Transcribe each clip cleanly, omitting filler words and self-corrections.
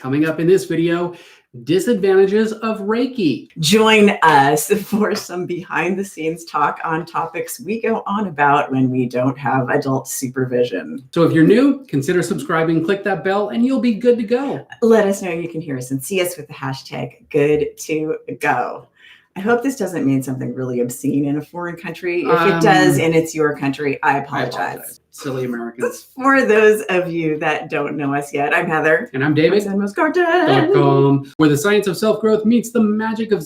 Coming up in this video, disadvantages of Reiki. Join us for some behind the scenes talk on topics we go on about when we don't have adult supervision. So if you're new, consider subscribing, click that bell, and you'll be good to go. Let us know you can hear us and see us with the hashtag #GoodToGo. I hope this doesn't mean something really obscene in a foreign country. If it does and it's your country, I apologize. Silly Americans. For those of you that don't know us yet, I'm Heather. And I'm David. MoseGarden.com, where the science of self-growth meets the magic of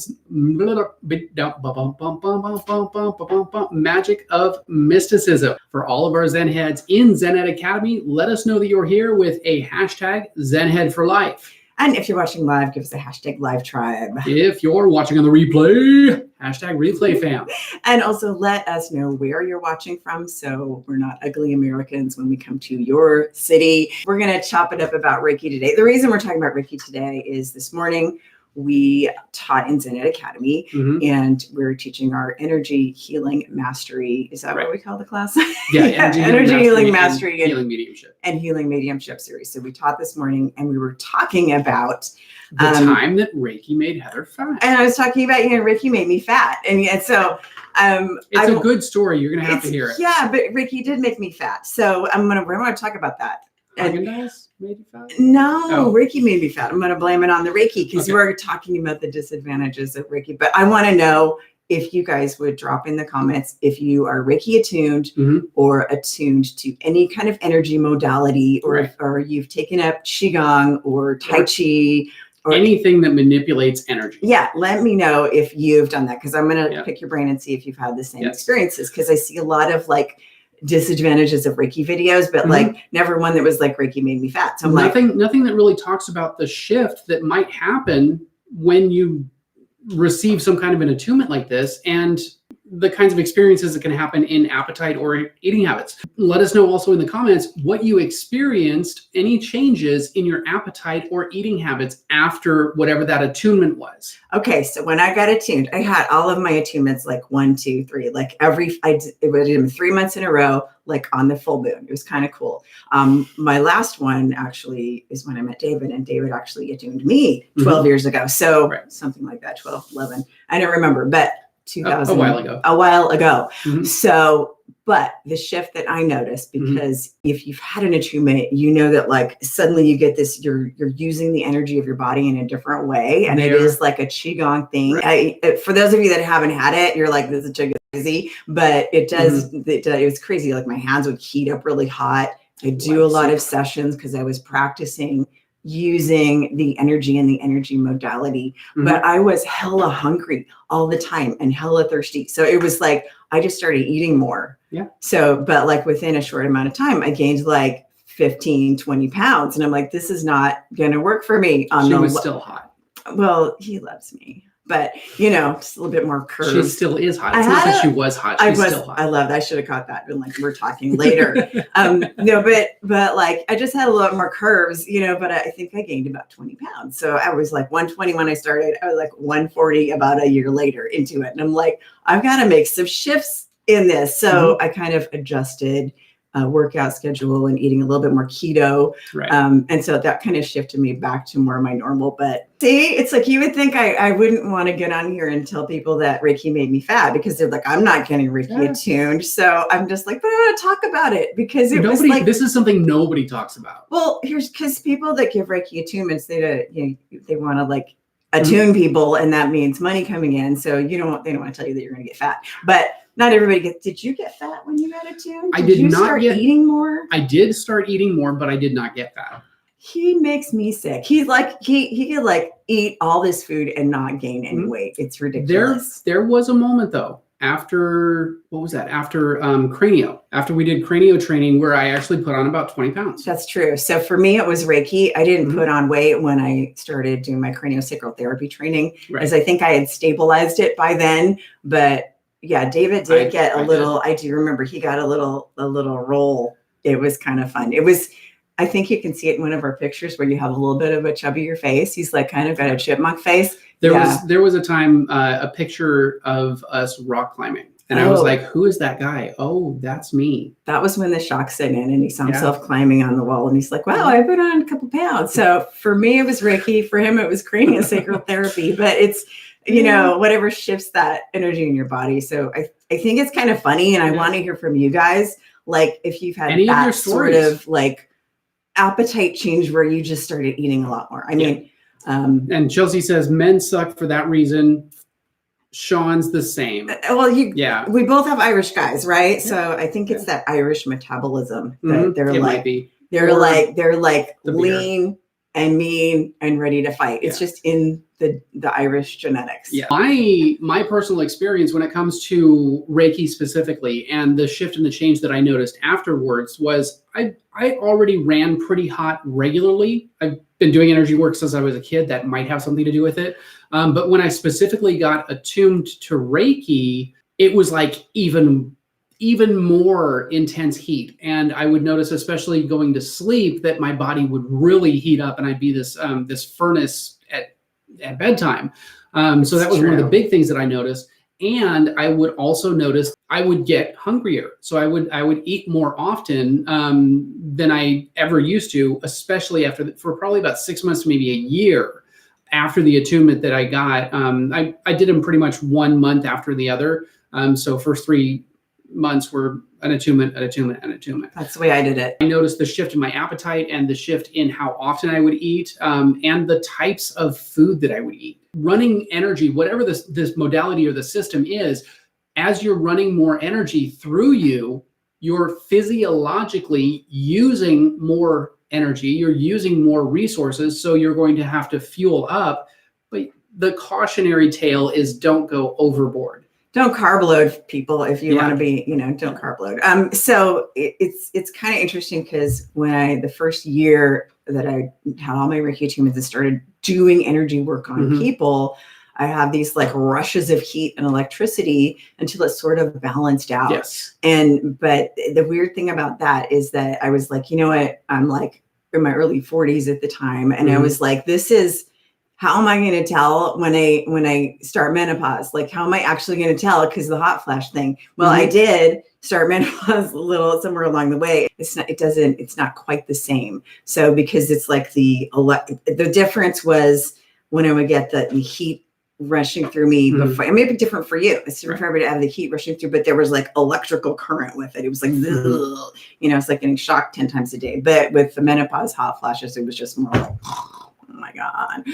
mysticism. For all of our Zen heads in Zenhead Academy, let us know that you're here with a hashtag Zenhead for life. And if you're watching live, give us a hashtag Live Tribe. If you're watching on the replay, hashtag Replay Fam. And also let us know where you're watching from so we're not ugly Americans when we come to your city. We're going to chop it up about Reiki today. The reason we're talking about Reiki today is this morning we taught in Zenhead Academy and we're teaching our energy healing mastery. Is that what we call the class? Yeah, energy healing mastery and healing mediumship. And healing mediumship series. So we taught this morning and we were talking about the time that Reiki made Heather fat. And I was talking about, Reiki made me fat. And so it's a good story. You're going to have to hear it. Yeah, but Reiki did make me fat. So we're going to talk about that. Haagen-Dazs made you fat? No, Reiki made me fat. I'm going to blame it on the Reiki because we're talking about the disadvantages of Reiki. But I want to know if you guys would drop in the comments if you are Reiki attuned or attuned to any kind of energy modality or you've taken up Qigong or Tai Chi. Or anything that manipulates energy. Yeah, let me know if you've done that because I'm going to pick your brain and see if you've had the same experiences because I see a lot of disadvantages of Reiki videos, but never one that was like Reiki made me fat. So I'm nothing that really talks about the shift that might happen when you receive some kind of an attunement like this and the kinds of experiences that can happen in appetite or eating habits. Let us know also in the comments what you experienced, any changes in your appetite or eating habits after whatever that attunement was. Okay, so when I got attuned, I had all of my attunements 1, 2, 3, I did them 3 months in a row, on the full moon. It was kind of cool. My last one actually is when I met David, and David actually attuned me 12 years ago. So something like that, 12, 11. I don't remember, but 2000, a while ago. So, but the shift that I noticed, because if you've had an attunement, you know that suddenly you get this, you're using the energy of your body in a different way. And it is like a Qigong thing. For those of you that haven't had it, you're like, this is crazy, but it does, it was crazy. My hands would heat up really hot. I do a lot of sessions because I was practicing using the energy and the energy modality, but I was hella hungry all the time and hella thirsty. So it was I just started eating more. Yeah. So, but within a short amount of time, I gained 15, 20 pounds. And I'm like, this is not going to work for me. She was still hot. Well, he loves me. But, just a little bit more curves. She still is hot. It's not that she was hot. She's still hot. I love that. I should have caught that. And we're talking later. No, but I just had a lot more curves, but I think I gained about 20 pounds. So I was 120 when I started. I was 140 about a year later into it. And I'm I've got to make some shifts in this. So I kind of adjusted workout schedule and eating a little bit more keto. And so that kind of shifted me back to more of my normal. But see, it's you would think I wouldn't want to get on here and tell people that Reiki made me fat because they're I'm not getting Reiki attuned. So I'm just but I want to talk about it because this is something nobody talks about. Well, because people that give Reiki attunements, they want to attune people, and that means money coming in. So they don't want to tell you that you're going to get fat, but not everybody gets. Did you get fat when you got attuned? Did you start eating more? I did start eating more, but I did not get fat. He makes me sick. He's he could eat all this food and not gain any weight. It's ridiculous. There was a moment though after Cranio, after we did Cranio training where I actually put on about 20 pounds. That's true. So for me, it was Reiki. I didn't put on weight when I started doing my craniosacral therapy training, as I think I had stabilized it by then. But yeah, David did get a little, I do remember he got a little roll. It was kind of fun. It was, I think you can see it in one of our pictures where you have a little bit of a chubbier face. He's kind of got a chipmunk face. There was a time, a picture of us rock climbing. And I was like, who is that guy? Oh, that's me. That was when the shock set in and he saw himself Yeah. climbing on the wall and he's like, wow, I put on a couple pounds. So for me, it was Reiki. For him, it was creating a sacral therapy. But it's, you know, whatever shifts that energy in your body. So I think it's kind of funny. And I want to hear from you guys, like if you've had any of your that sort stories of like appetite change where you just started eating a lot more. I mean, and Chelsea says men suck for that reason. Sean's the same. Well, we both have Irish guys, right? So I think it's that Irish metabolism that they're like lean and mean and ready to fight. It's just in the Irish genetics. Yeah. My personal experience when it comes to Reiki specifically and the shift and the change that I noticed afterwards was I already ran pretty hot regularly. I've been doing energy work since I was a kid. That might have something to do with it. But when I specifically got attuned to Reiki, it was like even more intense heat. And I would notice, especially going to sleep, that my body would really heat up and I'd be this furnace at bedtime. So that was one of the big things that I noticed. And I would also notice I would get hungrier. So I would eat more often than I ever used to, especially for probably about 6 months to maybe a year after the attunement that I got. I did them pretty much 1 month after the other. So first 3 months were an attunement, an attunement, an attunement. That's the way I did it. I noticed the shift in my appetite and the shift in how often I would eat and the types of food that I would eat. Running energy, whatever this modality or the system is, as you're running more energy through you, you're physiologically using more energy, you're using more resources, so you're going to have to fuel up. But the cautionary tale is don't go overboard. Don't carb load, people, if you want to be, don't carb load. So it's kind of interesting because when the first year that I had all my Reiki attunements and started doing energy work on people, I have these like rushes of heat and electricity until it sort of balanced out. Yes. But the weird thing about that is that I was like, you know what? I'm like in my early 40s at the time. And I was like, how am I going to tell when I start menopause? Like, how am I actually going to tell? Because the hot flash thing. Well, I did start menopause a little somewhere along the way. It's not quite the same. So because it's like the difference was when I would get the heat rushing through me before. It may be different for you. It's different for everybody to have the heat rushing through, but there was like electrical current with it. It was like, it's like getting shocked 10 times a day. But with the menopause hot flashes, it was just more like, oh my God,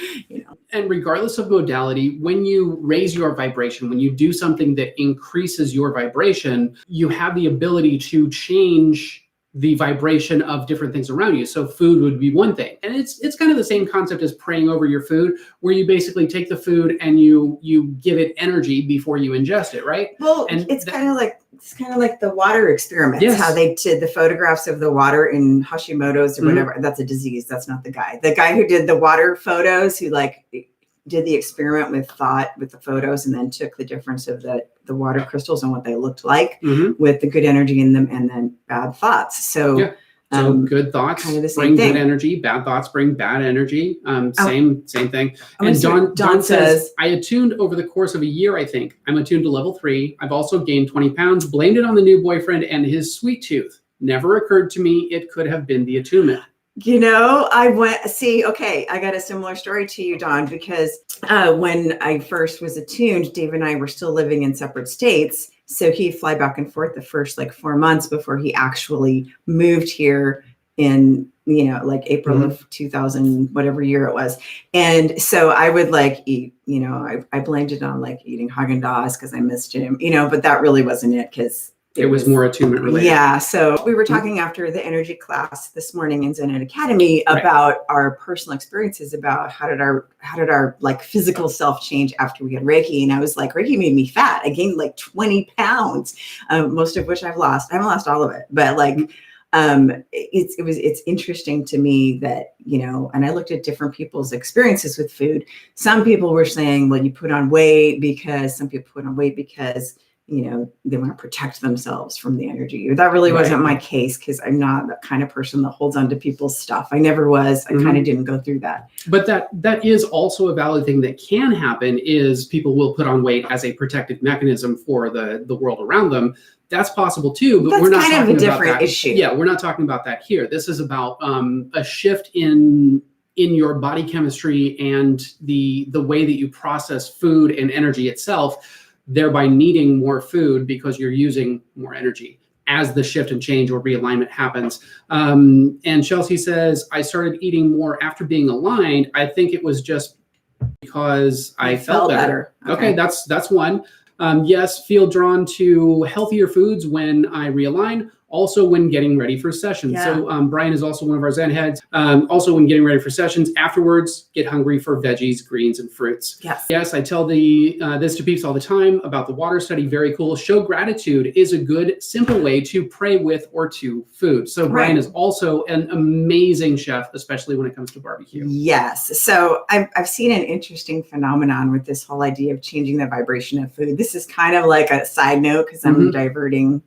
And regardless of modality, when you raise your vibration, when you do something that increases your vibration, you have the ability to change the vibration of different things around you. So food would be one thing. And it's kind of the same concept as praying over your food, where you basically take the food and you give it energy before you ingest it, right? Well, and it's kind of like the water experiments, how they did the photographs of the water in Hashimoto's or whatever. That's a disease. That's not the guy. The guy who did the water photos, who like did the experiment with the photos and then took the difference of the water crystals and what they looked like with the good energy in them and then bad thoughts. So good thoughts kind of the bring same thing. Good energy, bad thoughts bring bad energy. Same thing. And Don says, I attuned over the course of a year, I think. I'm attuned to level 3. I've also gained 20 pounds, blamed it on the new boyfriend and his sweet tooth. Never occurred to me it could have been the attunement. I got a similar story to you, Don, because when I first was attuned, Dave and I were still living in separate states. So he'd fly back and forth the first like 4 months before he actually moved here in, like April of 2000, whatever year it was. And so I would like eat, I blamed it on like eating Haagen-Dazs because I missed him, but that really wasn't it because it was more attunement related. Yeah. So we were talking after the energy class this morning in Zen Academy about our personal experiences about how did our like physical self change after we had Reiki. And I was like, Reiki made me fat. I gained like 20 pounds, most of which I've lost. I haven't lost all of it, but like, it's interesting to me that, and I looked at different people's experiences with food. Some people were saying, well, you put on weight because some people put on weight because they want to protect themselves from the energy. That really wasn't my case, because I'm not that kind of person that holds on to people's stuff. I never was. I kind of didn't go through that. But that is also a valid thing that can happen, is people will put on weight as a protective mechanism for the world around them. That's possible too, but we're not talking about that. That's kind of a different issue. Yeah, we're not talking about that here. This is about a shift in your body chemistry and the way that you process food and energy itself, thereby needing more food because you're using more energy as the shift and change or realignment happens. And Chelsea says, I started eating more after being aligned. I think it was just because I felt better. Okay, that's one. Yes, feel drawn to healthier foods when I realign. Also when getting ready for sessions. Yeah. So Brian is also one of our Zen heads. Also when getting ready for sessions, afterwards, get hungry for veggies, greens, and fruits. Yes. Yes, I tell this to peeps all the time about the water study. Very cool. Show gratitude is a good, simple way to pray with or to food. So Brian is also an amazing chef, especially when it comes to barbecue. Yes. So I've seen an interesting phenomenon with this whole idea of changing the vibration of food. This is kind of like a side note, because I'm diverting.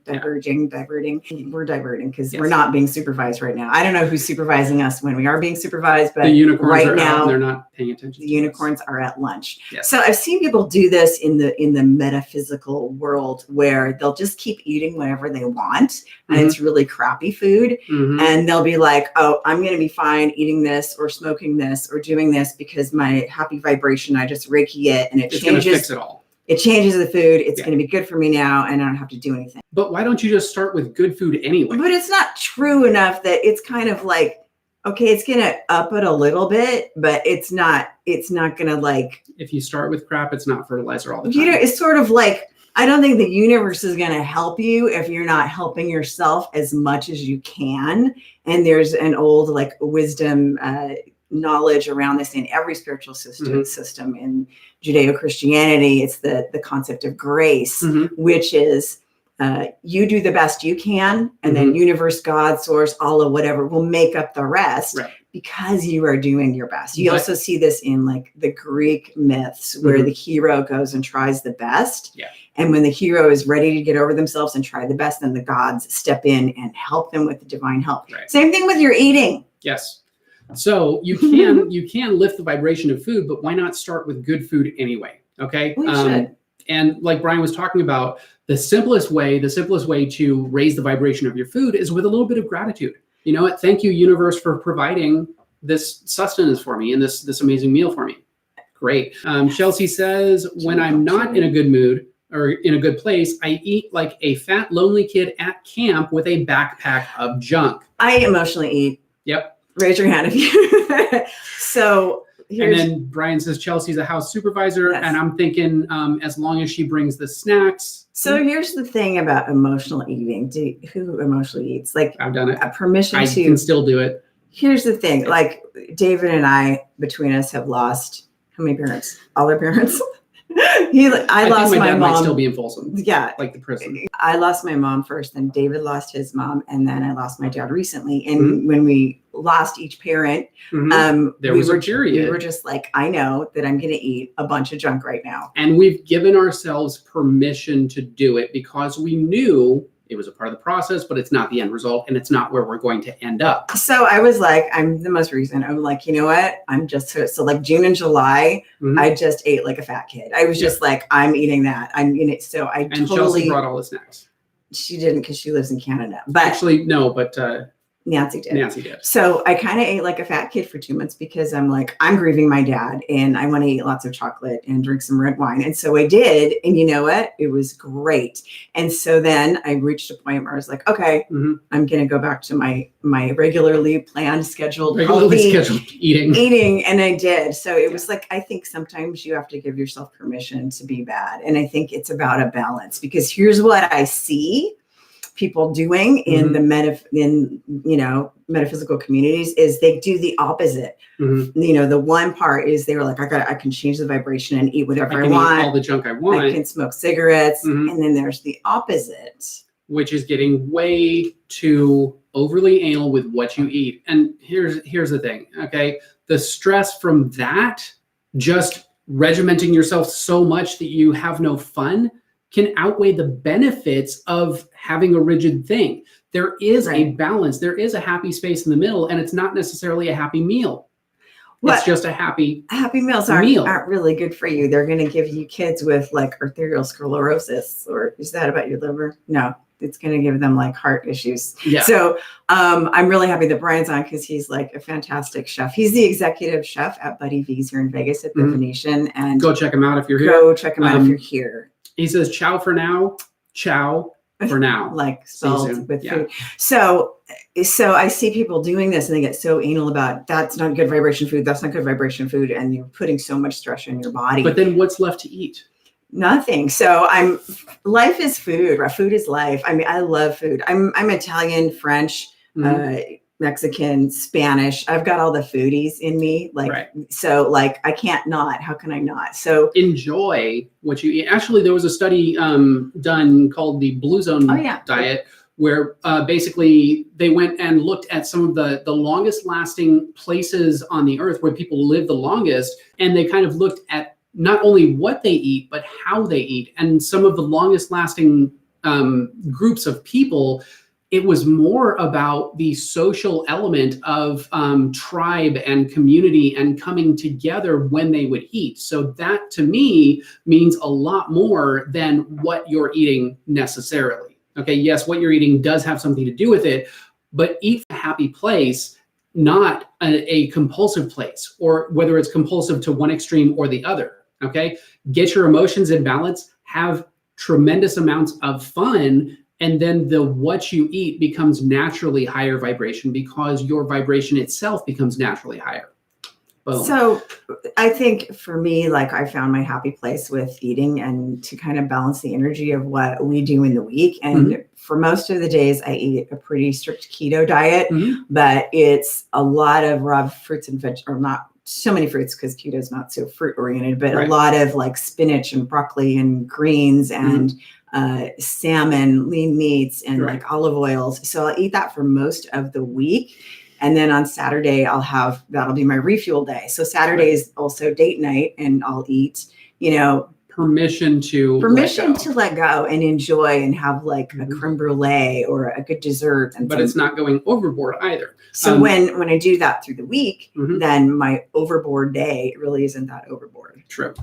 We're diverting because we're not being supervised right now. I don't know who's supervising us when we are being supervised, but the unicorns right are now out and they're not paying attention. The unicorns are at lunch. Yes. So I've seen people do this in the metaphysical world, where they'll just keep eating whatever they want, and it's really crappy food, and they'll be like, "Oh, I'm going to be fine eating this or smoking this or doing this because my happy vibration, I just Reiki it, and it's changes gonna fix it all. It changes the food. It's going to be good for me now, and I don't have to do anything." But why don't you just start with good food anyway? But it's not true enough that it's kind of like, okay, it's going to up it a little bit, but it's not going to, like. If you start with crap, it's not fertilizer all the time. It's sort of like, I don't think the universe is going to help you if you're not helping yourself as much as you can. And there's an old wisdom knowledge around this in every spiritual system in Judeo-Christianity. It's the concept of grace, which is you do the best you can, and then universe, God, source, Allah, whatever, will make up the rest because you are doing your best. You also see this in the Greek myths, where the hero goes and tries the best. Yeah. And when the hero is ready to get over themselves and try the best, then the gods step in and help them with the divine help. Right. Same thing with your eating. Yes. So you can lift the vibration of food, but why not start with good food anyway? Okay. We should. And like Brian was talking about, the simplest way to raise the vibration of your food is with a little bit of gratitude. You know what? Thank you, universe, for providing this sustenance for me and this amazing meal for me. Great. Chelsea says, when I'm not in a good mood or in a good place, I eat like a fat, lonely kid at camp with a backpack of junk. I emotionally eat. Yep. Raise your hand if you. So and then Brian says Chelsea's a house supervisor, and I'm thinking as long as she brings the snacks. So here's the thing about emotional eating. Who emotionally eats? I've done it. A permission I can still do it. Here's the thing. David and I, between us, have lost how many parents? All our parents. I lost think my my dad mom. Might still be in Folsom. Yeah, like the prison. I lost my mom first, then David lost his mom, and then I lost my dad recently. And when we lost each parent, there was a period. We were just like, I know that I'm going to eat a bunch of junk right now, and we've given ourselves permission to do it because we knew it was a part of the process, but it's not the end result, and it's not where we're going to end up. So I was like, I'm the most recent. I'm like, you know what? I'm just so June and July, I just ate like a fat kid. I was just like, I'm eating that. I'm in it. So I and Chelsea brought all the snacks. She didn't, because she lives in Canada. But actually, no, but Nancy did. So I kind of ate like a fat kid for 2 months, because I'm like, I'm grieving my dad and I want to eat lots of chocolate and drink some red wine. And so I did. And you know what? It was great. And so then I reached a point where I was like, okay, I'm going to go back to my regularly planned, scheduled eating. And I did. So it was like, I think sometimes you have to give yourself permission to be bad. And I think it's about a balance, because here's what I see people doing in the metaphysical communities is they do the opposite. The one part is they were like, I can change the vibration and eat whatever I want. Eat all the junk I want. I can smoke cigarettes. And then there's the opposite, which is getting way too overly anal with what you eat. And here's the thing. Okay. The stress from that, just regimenting yourself so much that you have no fun, can outweigh the benefits of having a rigid thing. There is a balance. There is a happy space in the middle, and it's not necessarily a happy meal. It's just a happy meals aren't really good for you. They're going to give you kids with like arterial sclerosis, or is that about your liver? No, it's going to give them like heart issues. Yeah. So I'm really happy that Brian's on, because he's like a fantastic chef. He's the executive chef at Buddy V's here in Vegas at the Venetian. And go check him out if you're here. Go check him out if you're here. He says, ciao for now. Ciao for now. Like spelled with food. So I see people doing this and they get so anal about that's not good vibration food. That's not good vibration food. And you're putting so much stress on your body. But then what's left to eat? Nothing. So life is food. Food is life. I mean, I love food. I'm Italian, French, Mexican, Spanish. I've got all the foodies in me. So like I can't not. How can I not? So enjoy what you eat. Actually, there was a study done called the Blue Zone Diet, where basically they went and looked at some of the longest lasting places on the earth where people live the longest. And they kind of looked at not only what they eat, but how they eat. And some of the longest lasting groups of people, it was more about the social element of tribe and community and coming together when they would eat. So that to me means a lot more than what you're eating necessarily. Okay, yes, what you're eating does have something to do with it, but eat from a happy place, not a compulsive place, or whether it's compulsive to one extreme or the other. Okay, get your emotions in balance, have tremendous amounts of fun, and then what you eat becomes naturally higher vibration because your vibration itself becomes naturally higher. Boom. So I think for me, like I found my happy place with eating and to kind of balance the energy of what we do in the week. And for most of the days, I eat a pretty strict keto diet, but it's a lot of raw fruits and veg, or not so many fruits because keto is not so fruit oriented, but a lot of like spinach and broccoli and greens and salmon, lean meats, and like olive oils. So I'll eat that for most of the week. And then on Saturday, that'll be my refuel day. So Saturday is also date night, and I'll eat, permission to let go and enjoy and have like a creme brulee or a good dessert. But it's not going overboard either. So when I do that through the week, then my overboard day really isn't that overboard. True.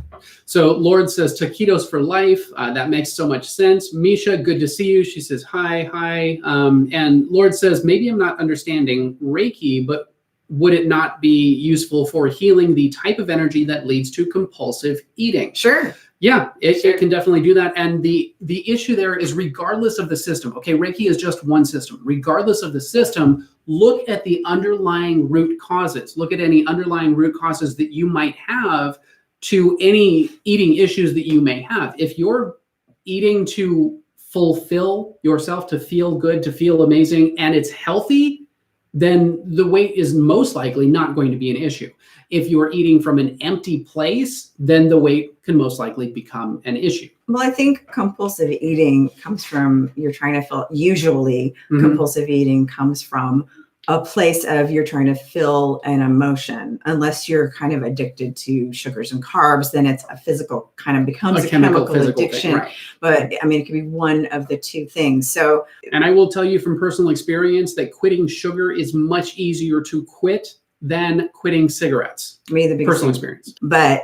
So Lord says taquitos for life. That makes so much sense. Misha, good to see you. She says, hi. And Lord says, maybe I'm not understanding Reiki, but would it not be useful for healing the type of energy that leads to compulsive eating? Sure. Yeah, it can definitely do that. And the issue there is regardless of the system. Okay, Reiki is just one system. Regardless of the system, look at the underlying root causes. Look at any underlying root causes that you might have to any eating issues that you may have. If you're eating to fulfill yourself, to feel good, to feel amazing, and it's healthy, then the weight is most likely not going to be an issue. If you're eating from an empty place, then the weight can most likely become an issue. Well, I think compulsive eating comes from compulsive eating comes from a place of you're trying to fill an emotion. Unless you're kind of addicted to sugars and carbs, then it's becomes a chemical addiction. Thing, right. But I mean, it could be one of the two things. So, and I will tell you from personal experience that quitting sugar is much easier to quit than quitting cigarettes. Me, the biggest personal experience. But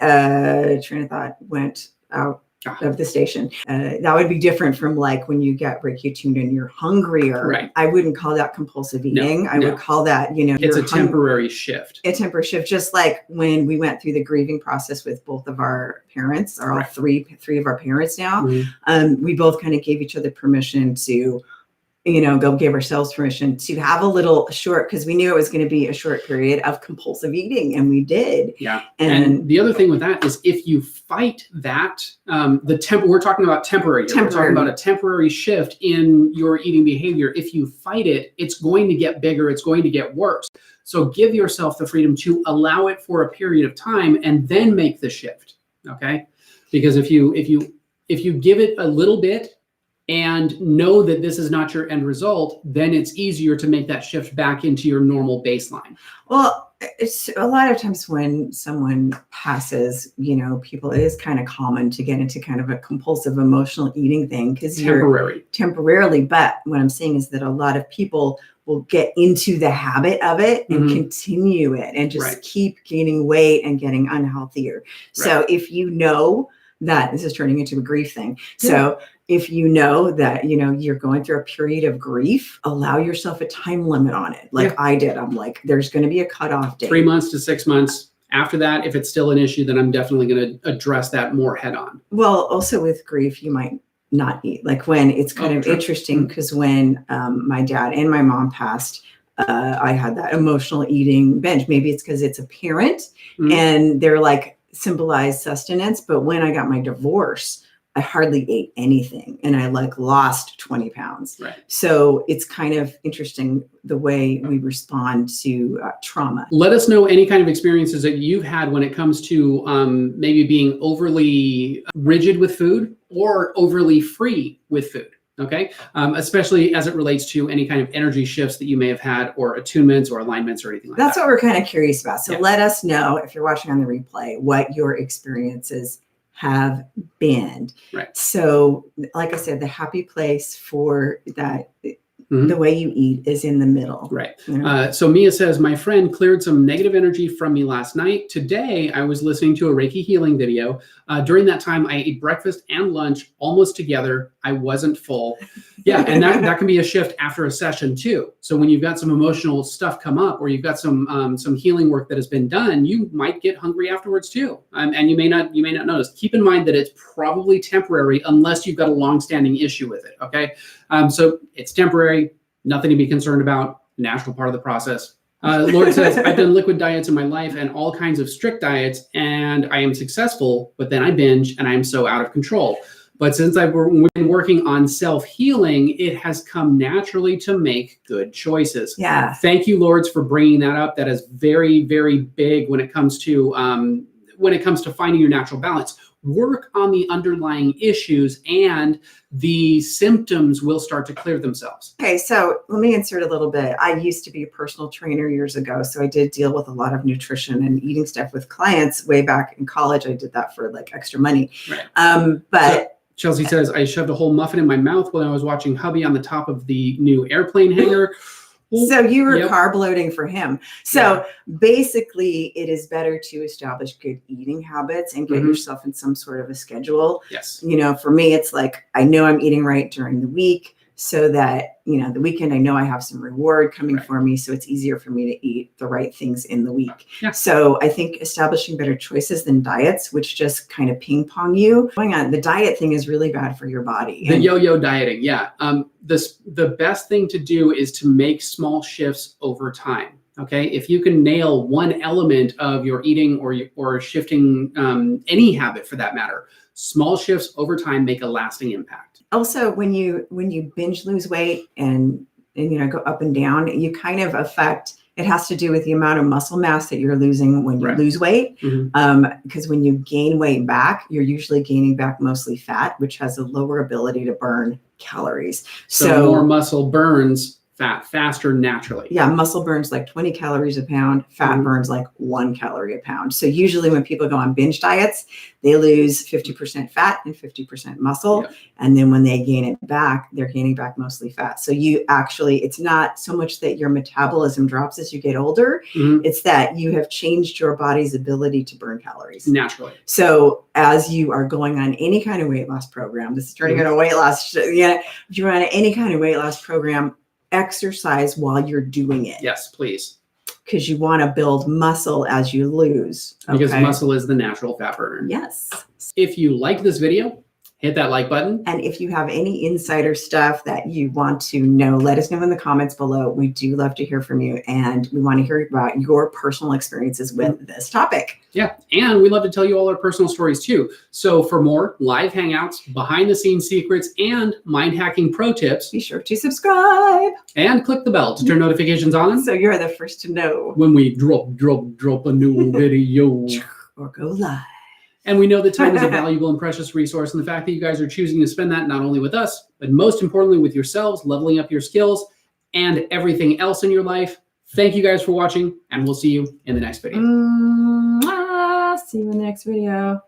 train of thought went out of the station. That would be different from like when you get Reiki attuned and you're hungrier. Right. I wouldn't call that compulsive eating. I would call that, it's a temporary shift. A temporary shift. Just like when we went through the grieving process with both of our parents, or all three of our parents now, we both kind of gave each other permission to, give ourselves permission to have a little short, because we knew it was going to be a short period of compulsive eating, and we did. Yeah. And the other thing with that is if you fight that, we're talking about temporary. We're talking about a temporary shift in your eating behavior. If you fight it, it's going to get bigger. It's going to get worse. So give yourself the freedom to allow it for a period of time and then make the shift. Okay. Because if you give it a little bit, and know that this is not your end result, then it's easier to make that shift back into your normal baseline. Well, It's a lot of times when someone passes, people, it is kind of common to get into kind of a compulsive emotional eating thing because you're temporarily. But what I'm saying is that a lot of people will get into the habit of it and continue it and just keep gaining weight and getting unhealthier. So if you know that this is turning into a grief thing. So if you know that, you're going through a period of grief, allow yourself a time limit on it. Like I did. I'm like, there's going to be a cutoff date. 3 months to 6 months. After that, if it's still an issue, then I'm definitely going to address that more head on. Well, also with grief, you might not eat. Like when it's kind of interesting because when my dad and my mom passed, I had that emotional eating binge. Maybe it's because it's a parent and they're like symbolize sustenance. But when I got my divorce, I hardly ate anything and I lost 20 pounds. So it's kind of interesting the way we respond to trauma. Let us know any kind of experiences that you've had when it comes to maybe being overly rigid with food or overly free with food. Okay. Especially as it relates to any kind of energy shifts that you may have had or attunements or alignments or anything like that. That's what we're kind of curious about. So let us know if you're watching on the replay, what your experiences have been. So like I said, the happy place for that, the way you eat is in the middle. So Mia says, my friend cleared some negative energy from me last night. Today, I was listening to a Reiki healing video. During that time, I ate breakfast and lunch almost together. I wasn't full. And that can be a shift after a session too. So when you've got some emotional stuff come up or you've got some healing work that has been done, you might get hungry afterwards too. And you may not notice. Keep in mind that it's probably temporary unless you've got a long-standing issue with it. Okay. So it's temporary, nothing to be concerned about, natural part of the process. Lord says, I've done liquid diets in my life and all kinds of strict diets, and I am successful, but then I binge and I am so out of control. But since I've been working on self-healing, it has come naturally to make good choices. Thank you, Lords, for bringing that up. That is very, very big when it comes to finding your natural balance. Work on the underlying issues and the symptoms will start to clear themselves. Okay, so let me insert a little bit. I used to be a personal trainer years ago, so I did deal with a lot of nutrition and eating stuff with clients way back in college. I did that for extra money. But Chelsea says, I shoved a whole muffin in my mouth when I was watching hubby on the top of the new airplane hangar. So you were carb loading for him. So basically it is better to establish good eating habits and get yourself in some sort of a schedule. For me, it's like, I know I'm eating right during the week so that, the weekend, I know I have some reward coming for me. So it's easier for me to eat the right things in the week. So I think establishing better choices than diets, which just kind of ping pong you. Going on, the diet thing is really bad for your body. The yo-yo dieting. The best thing to do is to make small shifts over time. Okay. If you can nail one element of your eating or shifting any habit for that matter, small shifts over time make a lasting impact. Also, when you binge lose weight and go up and down, you kind of affect, it has to do with the amount of muscle mass that you're losing when you lose weight. Because when you gain weight back, you're usually gaining back mostly fat, which has a lower ability to burn calories. So more muscle burns fat faster naturally. Muscle burns 20 calories a pound. Fat burns 1 calorie a pound. So usually when people go on binge diets, they lose 50% fat and 50% muscle. And then when they gain it back, they're gaining back mostly fat. So it's not so much that your metabolism drops as you get older. It's that you have changed your body's ability to burn calories naturally. So as you are going on any kind of weight loss program, this is turning into a weight loss. If you're on any kind of weight loss program, exercise while you're doing it. Yes, please. Because you want to build muscle as you lose. Because muscle is the natural fat burner. Yes. If you like this video, hit that like button. And if you have any insider stuff that you want to know, let us know in the comments below. We do love to hear from you. And we want to hear about your personal experiences with this topic. And we love to tell you all our personal stories too. So for more live hangouts, behind the scenes secrets, and mind hacking pro tips, be sure to subscribe. And click the bell to turn notifications on. So you're the first to know when we drop a new video. Or go live. And we know that time is a valuable and precious resource. And the fact that you guys are choosing to spend that not only with us, but most importantly with yourselves, leveling up your skills and everything else in your life. Thank you guys for watching, and we'll see you in the next video. See you in the next video.